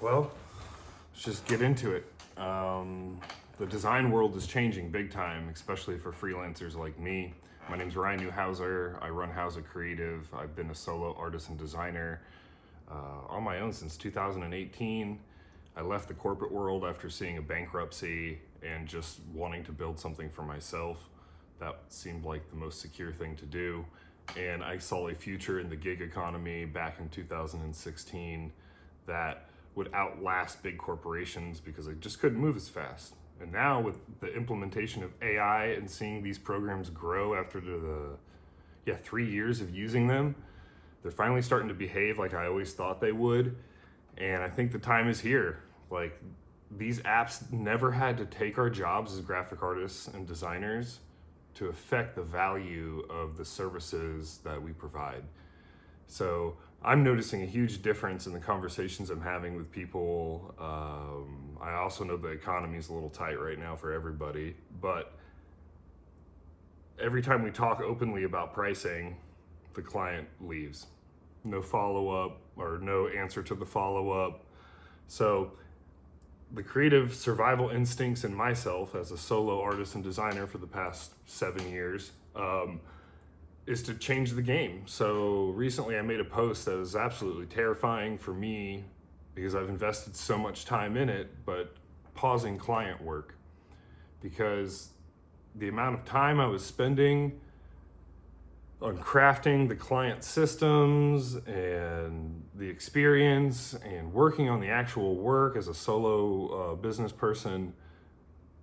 Well, let's just get into it. The design world is changing big time, especially for freelancers like me. My name's Ryan Newhouser. I run Houser Creative. I've been a solo artist and designer on my own since 2018. I left the corporate world after seeing a bankruptcy and just wanting to build something for myself. That seemed like the most secure thing to do. And I saw a future in the gig economy back in 2016 that would outlast big corporations because they just couldn't move as fast. And now with the implementation of AI and seeing these programs grow after the 3 years of using them, they're finally starting to behave like I always thought they would. And I think the time is here. Like, these apps never had to take our jobs as graphic artists and designers to affect the value of the services that we provide. So I'm noticing a huge difference in the conversations I'm having with people. I also know the economy is a little tight right now for everybody, but every time we talk openly about pricing, the client leaves. No follow-up or no answer to the follow-up. So the creative survival instincts in myself as a solo artist and designer for the past 7 years is to change the game. So recently I made a post that was absolutely terrifying for me because I've invested so much time in it, but pausing client work because the amount of time I was spending on crafting the client systems and the experience and working on the actual work as a solo business person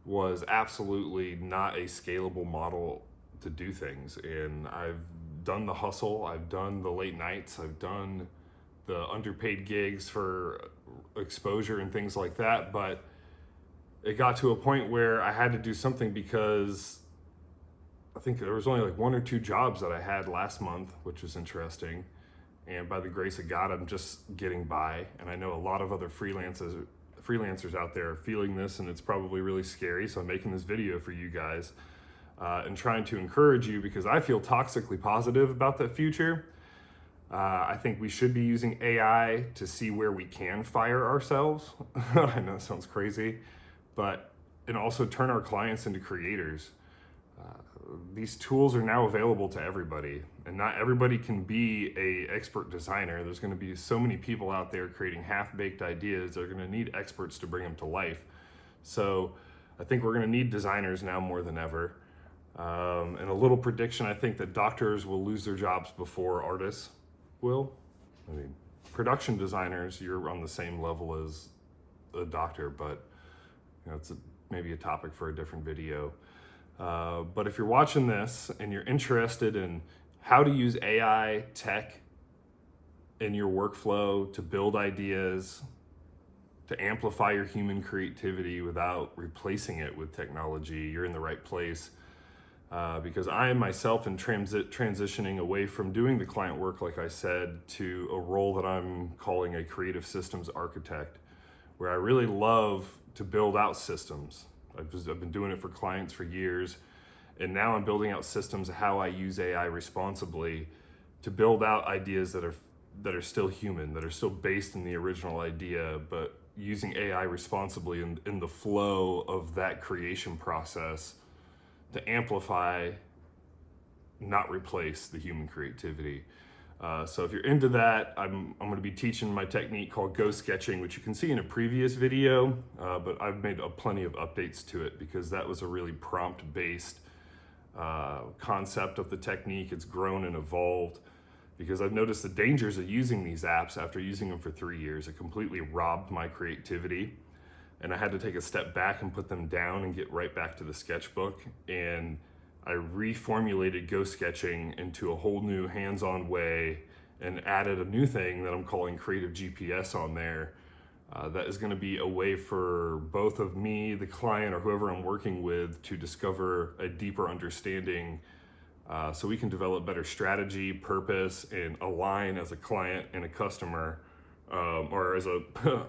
was absolutely not a scalable model to do things. And I've done the hustle, I've done the late nights, I've done the underpaid gigs for exposure and things like that, but it got to a point where I had to do something because I think there was only like 1 or 2 jobs that I had last month, which was interesting. And by the grace of God, I'm just getting by. And I know a lot of other freelancers out there are feeling this, and it's probably really scary. So I'm making this video for you guys and trying to encourage you because I feel toxically positive about the future. I think we should be using AI to see where we can fire ourselves. I know it sounds crazy, and also turn our clients into creators. These tools are now available to everybody, and not everybody can be an expert designer. There's going to be so many people out there creating half-baked ideas. They're going to need experts to bring them to life. So I think we're going to need designers now more than ever. And a little prediction, I think that doctors will lose their jobs before artists will. I mean, production designers, you're on the same level as a doctor, but it's maybe a topic for a different video. But if you're watching this and you're interested in how to use AI tech in your workflow to build ideas, to amplify your human creativity without replacing it with technology, you're in the right place. Because I myself am transitioning away from doing the client work, like I said, to a role that I'm calling a creative systems architect, where I really love to build out systems. I've been doing it for clients for years, and now I'm building out systems of how I use AI responsibly to build out ideas that are still human, that are still based in the original idea, but using AI responsibly in the flow of that creation process to amplify, not replace the human creativity. So if you're into that, I'm going to be teaching my technique called ghost sketching, which you can see in a previous video, but I've made plenty of updates to it because that was a really prompt-based concept of the technique. It's grown and evolved because I've noticed the dangers of using these apps after using them for 3 years. It completely robbed my creativity, and I had to take a step back and put them down and get right back to the sketchbook. And I reformulated ghost sketching into a whole new hands-on way and added a new thing that I'm calling Creative GPS on there. That is going to be a way for both of me, the client, or whoever I'm working with to discover a deeper understanding so we can develop better strategy, purpose, and align as a client and a customer, or as a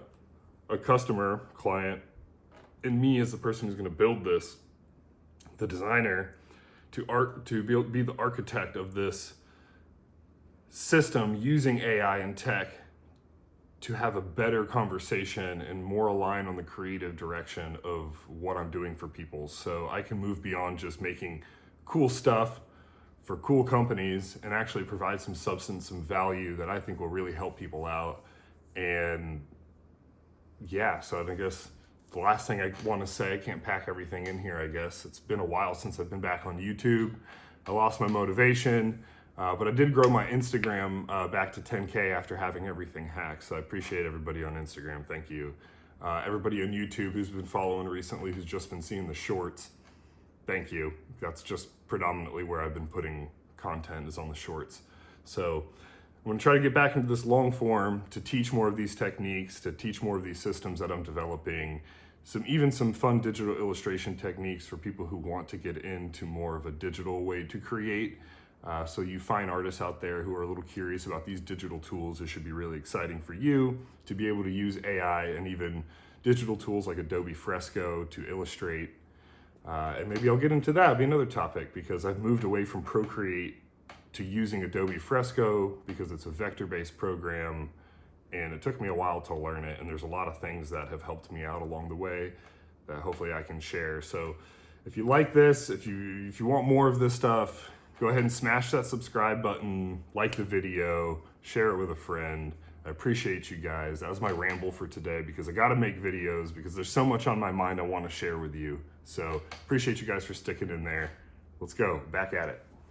customer, client, and me as the person who's going to build this, the designer, to be the architect of this system using AI and tech to have a better conversation and more aligned on the creative direction of what I'm doing for people. So I can move beyond just making cool stuff for cool companies and actually provide some substance, some value that I think will really help people out. And yeah, so I guess the last thing I want to say, I can't pack everything in here, I guess. It's been a while since I've been back on YouTube. I lost my motivation. But I did grow my Instagram back to 10K after having everything hacked. So I appreciate everybody on Instagram. Thank you. Everybody on YouTube who's been following recently, who's just been seeing the shorts. Thank you. That's just predominantly where I've been putting content, is on the shorts. So I'm going to try to get back into this long form to teach more of these techniques, to teach more of these systems that I'm developing. Even some fun digital illustration techniques for people who want to get into more of a digital way to create. So you find artists out there who are a little curious about these digital tools. It should be really exciting for you to be able to use AI and even digital tools like Adobe Fresco to illustrate. And maybe I'll get into that. It'll be another topic, because I've moved away from Procreate to using Adobe Fresco because it's a vector-based program, and it took me a while to learn it. And there's a lot of things that have helped me out along the way that hopefully I can share. So if you like this, if you want more of this stuff, go ahead and smash that subscribe button, like the video, share it with a friend. I appreciate you guys. That was my ramble for today, because I got to make videos because there's so much on my mind I want to share with you. So appreciate you guys for sticking in there. Let's go back at it.